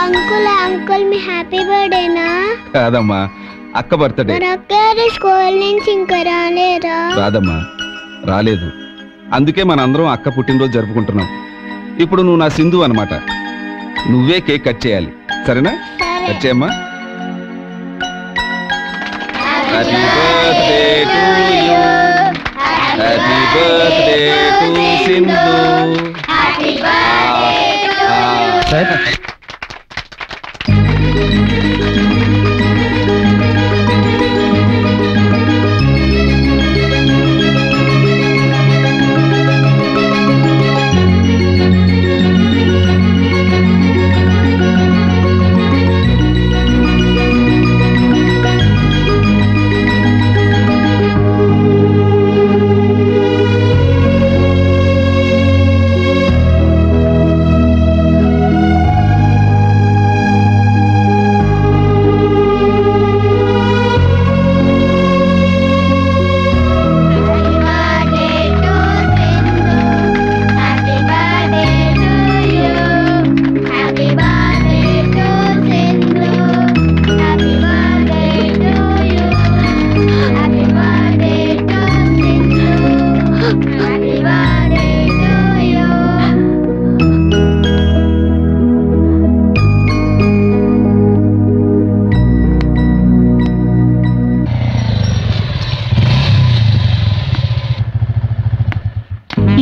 Uncle uncle మీ happy బర్త్డేనా? కాదమ్మా, అక్క birthday. School నుంచి ఇంకా రాలేదా? రాదమ్మా, రాలేదు. అందుకే మనందరం అక్క పుట్టినరోజు జరుపుకుంటున్నాం. ఇప్పుడు నువ్వు నా సింధు అన్నమాట. నువ్వే కేక్ కట్ చేయాలి, సరేనా? కట్ చేయమ్మా. Happy birthday to you, happy birthday to Sindhu. Sir,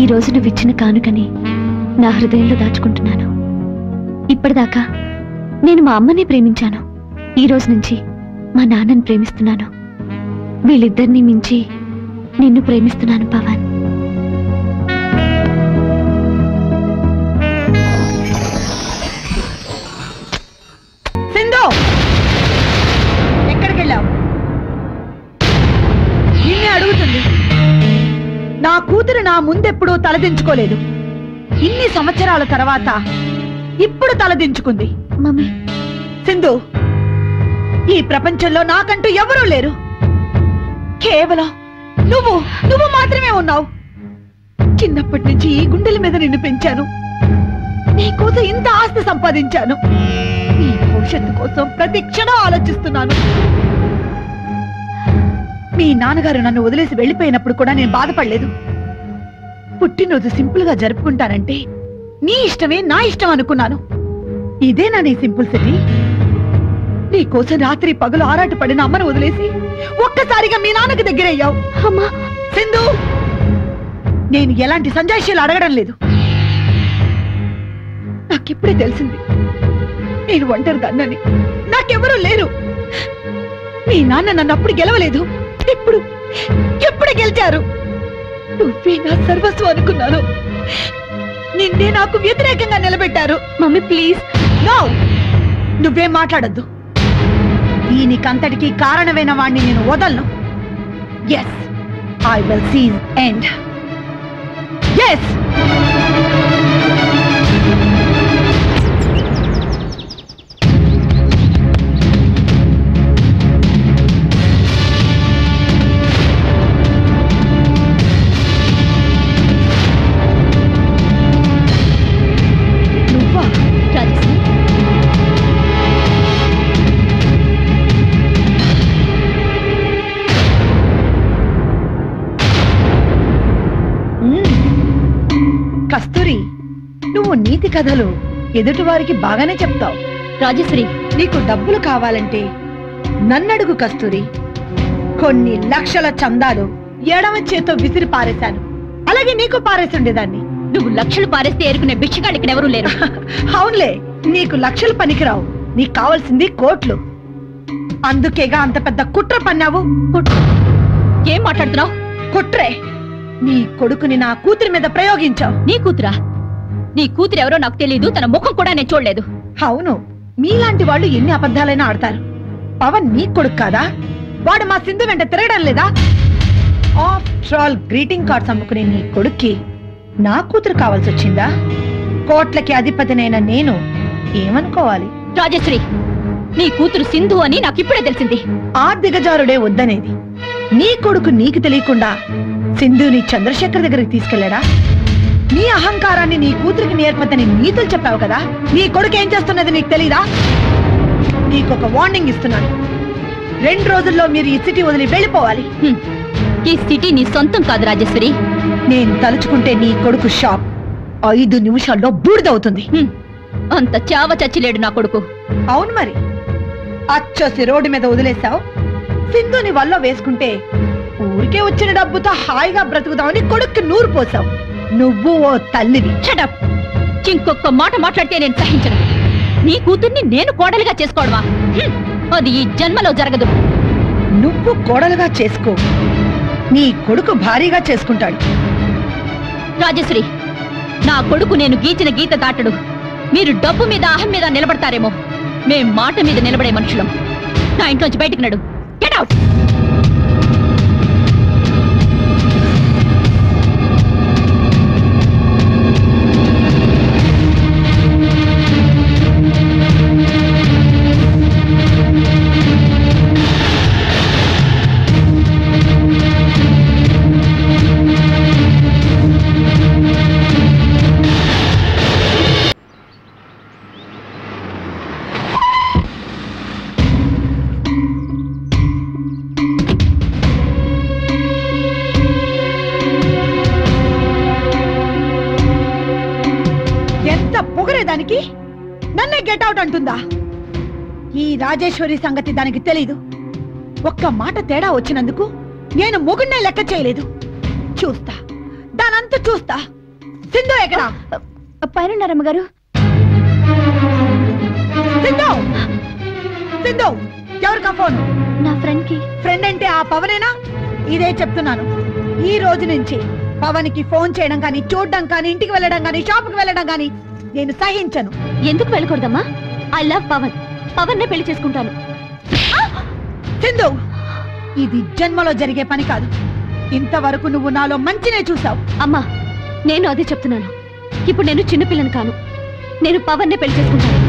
ఈ రోజు నువ్వు ఇచ్చిన కానుకని నా హృదయంలో దాచుకుంటున్నాను. ఇప్పటిదాకా నేను మా అమ్మని ప్రేమించాను. ఈ రోజు నుంచి మా నాన్నని ప్రేమిస్తున్నాను. వీళ్ళిద్దరినీ మించి నిన్ను ప్రేమిస్తున్నాను పవన్. సింధు, ఎక్కడికి వెళ్ళావు? నిన్నే అడుగుతుంది. నా కూతురు నా ముందెప్పుడూ తలదించుకోలేదు. ఇన్ని సంవత్సరాల తర్వాత ఇప్పుడు తలదించుకుంది. మమ్మీ, సింధు, ఈ ప్రపంచంలో నాకంటూ ఎవరూ లేరు. కేవలం నువ్వు మాత్రమే ఉన్నావు. చిన్నప్పటి నుంచి ఈ గుండెల మీద నిన్ను పెంచాను. నీకోసం ఇంత ఆస్తి సంపాదించాను. నీ భవిష్యత్తు కోసం ప్రతి క్షణం ఆలోచిస్తున్నాను. మీ నాన్నగారు నన్ను వదిలేసి వెళ్ళిపోయినప్పుడు కూడా నేను బాధపడలేదు. పుట్టినరోజు సింపుల్ గా జరుపుకుంటానంటే నీ ఇష్టమే నా ఇష్టం అనుకున్నాను. ఇదేనా నీ సింపుల్ సిటీ? నీ కోసం రాత్రి పగలు ఆరాట పడిన అమ్మను వదిలేసి ఒక్కసారిగా మీ నాన్నకి దగ్గరయ్యావు. అమ్మా సింధు, నేను ఎలాంటి సంజాయిషాలు అడగడం లేదు. నాకిప్పుడే తెలిసింది నేను ఒంటరి దాన్నని. నాకెవరూ లేరు. మీ నాన్న నన్ను అప్పుడు గెలవలేదు. ఇప్పుడు గెలిచారు. నువ్వే నా సర్వస్వం అనుకున్నాను. నిన్నే నాకు వ్యతిరేకంగా నిలబెట్టారు. Mummy please. నో, నువ్వేం మాట్లాడద్దు. దీనికంతటికీ కారణమైన వాణ్ణి నేను వదలను. Yes, I will see end. Yes. Kasturi, నువ్వు నీతి కథలు ఎదుటివారికి బాగానే చెప్తావు. రాజశ్రీ, నీకు డబ్బులు కావాలంటే నన్నడుగు కస్తూరి. కొన్ని లక్షల చందాలు ఎడమ చేతో విసిరి పారేశాను. అలాగే నీకు పారేసుండేదాన్ని. నువ్వు లక్షలు పారేస్తే ఏరుకునే భిక్షగాడు ఇక్కడ ఎవరూ లేరు. అవునులే, నీకు లక్షలు పనికిరావు. నీకు కావాల్సింది కోట్లు. అందుకేగా అంత పెద్ద కుట్ర పన్నావు. ఏం మాట్లాడుతున్నావు? కుట్రే. నీ కొడుకుని నా కూతురి మీద ప్రయోగించావు. నీ కూతురా? నీ కూతురు ఎవరో నాకు తెలియదు. తన ముఖం కూడా నేను చూడలేదు. అవును, మీలాంటి వాళ్ళు ఎన్ని అబద్ధాలైనా ఆడతారు. పవన్ నీ కొడుకు కాదా? వాడు మా సింధు వెంట తిరగడం లేదా? ఆఫ్టర్ ఆల్ గ్రీటింగ్ కార్డ్స్ అమ్ముకునే నీ కొడుక్కి నా కూతురు కావాల్సి వచ్చిందా? కోట్లకి అధిపతినైన నేను ఏమనుకోవాలి? రాజశ్రీ, నీ కూతురు సింధు అని నాకు ఇప్పుడే తెలిసింది. ఆ దిగజారుడే వద్దనేది. నీ కొడుకు నీకు తెలియకుండా సింధుని చంద్రశేఖర్ దగ్గరికి తీసుకెళ్లాడా? నీ అహంకారాన్ని నీ కూతురికి నేర్పద్దని నీతులు చెప్పావు కదా, నీ కొడుకు ఏం చేస్తున్నది నీకు తెలీదా? నీకొక వార్నింగ్ ఇస్తున్నాను. 2 రోజుల్లో మీరు ఈ సిటీ వదిలి వెళ్ళిపోవాలి. ఈ సిటీ నీ సొంతం కాదు రాజేశ్వరి. నేను తలుచుకుంటే నీ కొడుకు షాప్ 5 నిమిషాల్లో బూడిదవుతుంది. అంత చావ చచ్చిలేడు నా కొడుకు. అవును మరి, అచ్చోసి రోడ్డు మీద వదిలేసావు. సింధుని వల్ల వేసుకుంటే ఊరికే వచ్చిన డబ్బుతో హాయిగా బ్రతుకుదామని కొడుక్కి నూరు పోసావు. నువ్వు ఓ తల్లివి. షటప్. ఇంకొక మాట మాట్లాడితే నేను సహించను. నీ కూతుర్ని నేను కోడలుగా చేసుకోవడమా? అది ఈ జన్మలో జరగదు. నువ్వు కోడలుగా చేసుకో, నీ కొడుకు భారీగా చేసుకుంటాడు. రాజేశ్వరి, నా కొడుకు నేను గీచిన గీత దాటడు. మీరు డబ్బు మీద అహం మీద నిలబడతారేమో, మేం మాట మీద నిలబడే మనుషులం. నా ఇంట్లోంచి బయటికి నడు. Get out. దానికి నన్నే గెట్ అవుట్ అంటుందా? ఈ రాజేశ్వరి సంగతి దానికి తెలీదు. ఒక్క మాట తేడా వచ్చినందుకు నేను మొగున్నే లెక్క చేయలేదు. చూస్తా, దానంతా చూస్తా. సింధు ఎక్కడా? పైన గారు. సింధు, సింధు, ఎవరికా ఫోన్? నా ఫ్రెండ్ కి. ఫ్రెండ్ అంటే ఆ పవనేనా? ఇదే చెప్తున్నాను, ఈ రోజు నుంచి పవన్ కి ఫోన్ చేయడం కానీ, చూడడం కానీ, ఇంటికి వెళ్ళడం కానీ, షాప్కి వెళ్ళడం కానీ నేను సహించను. ఎందుకు వెళ్ళకూడదమ్మా? I love Pavan. పవన్ నే పెళ్లి చేసుకుంటాను. సింధు, ఇది జన్మలో జరిగే పని కాదు. ఇంతవరకు నువ్వు నాలో మంచినే చూసావు. అమ్మా, నేను అదే చెప్తున్నాను. ఇప్పుడు నేను చిన్నపిల్లని కాను. నేను పవన్ నే పెళ్లి చేసుకుంటాను.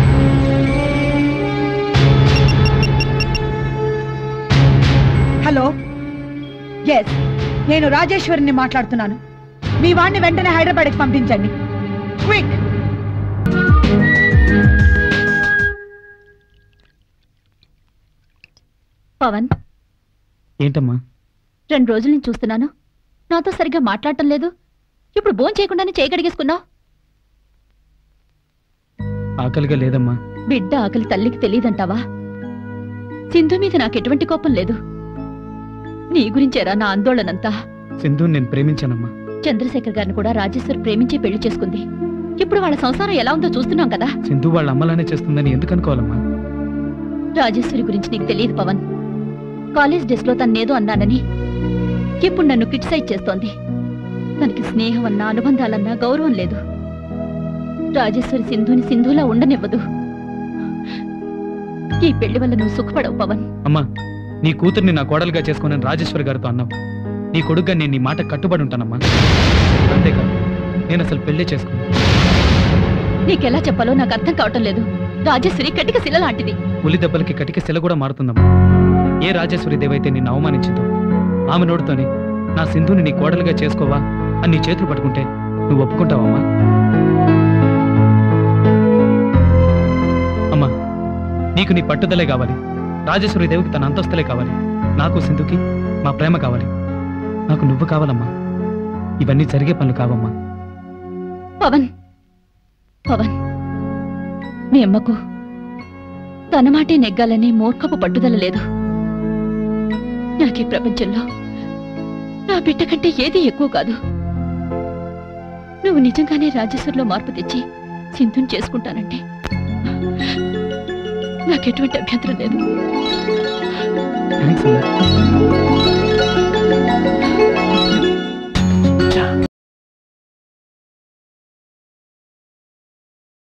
హలో, ఎస్, నేను రాజేశ్వరిని మాట్లాడుతున్నాను. మీ వాడిని వెంటనే హైదరాబాద్కి పంపించండి. క్విక్. పవన్, ఏంటమ్మా? 2 రోజుల నుంచి చూస్తున్నాను, నాతో సరిగ్గా మాట్లాడటం లేదు. ఇప్పుడు భోజనం చేయకుండానే చేయగడిగేసుకున్నావు. ఆకలిగా లేదమ్మా. బిడ్డ ఆకలి తల్లికి తెలియదంటావా? సింధు మీద నాకెటువంటి కోపం లేదు. నీ గురించేరా నా ఆందోళనంతా. సింధు నేను ప్రేమించానమ్మా. చంద్రశేఖర్ గారిని కూడా రాజేశ్వరి ప్రేమించి పెళ్లి చేసుకుంది. ఇప్పుడు వాళ్ళ సంసారం ఎలా ఉందో చూస్తున్నాం కదా. సింధు వాళ్ళ అమ్మలానే చేస్తుందని ఎందుకు అనుకోవాలమ్మా? రాజేశ్వరి గురించి నీకు తెలియదు పవన్. కాలేజ్ డేస్ లో తన్నేదో అన్నానని ఇప్పుడు నన్ను క్రిటిసైజ్ చేస్తోంది. తనకి స్నేహం అన్నా, అనుబంధాలన్నా గౌరవం లేదు. రాజేశ్వరి సింధుని సింధులా ఉండనివ్వదు. ఈ పెళ్లి వల్ల నువ్వు సుఖపడవు పవన్. అమ్మా, నీ కూతుర్ని నా కోడలుగా చేసుకున్నాను రాజేశ్వరి గారితో అన్నావు. నీ కొడుగ్గా నేను నీ మాట కట్టుబడి ఉంటానమ్మా. అంతేకాదు, నేను అసలు పెళ్లి చేసుకున్నాను. నీకెలా చెప్పాలో నాకు అర్థం కావటం లేదు. రాజేశ్వరి కటిక శిల లాంటిది. ఉలి దెబ్బలకి కటిక శిల కూడా మారుతుందమ్మా. ఏ రాజేశ్వరి దేవైతే నిన్ను అవమానించిందో ఆమె నోడుతోనే నా సింధుని నీ కోడలుగా చేసుకోవా అని నీ చేతులు పట్టుకుంటే నువ్వు ఒప్పుకుంటావమ్మా? అమ్మా, నీకు నీ పట్టుదలే కావాలి. రాజేశ్వరి దేవికి తన అంతస్తులే కావాలి. నాకు సింధుకి మా ప్రేమ కావాలి. నాకు నువ్వు కావాలమ్మా. ఇవన్నీ జరిగే పనులు కావమ్మా. పవన్, పవన్, మీ అమ్మకు తన మాటే నెగ్గాలని మూర్ఖపు పట్టుదల లేదు. నాకీ ప్రపంచంలో నా బిడ్డ కంటే ఏది ఎక్కువ కాదు. నువ్వు నిజంగానే రాజేశ్వరిలో మార్పు తెచ్చి సింధుని చేసుకుంటానంటే నాకెటువంటి అభ్యంతరం లేదు. థాంక్స్ అమ్మా.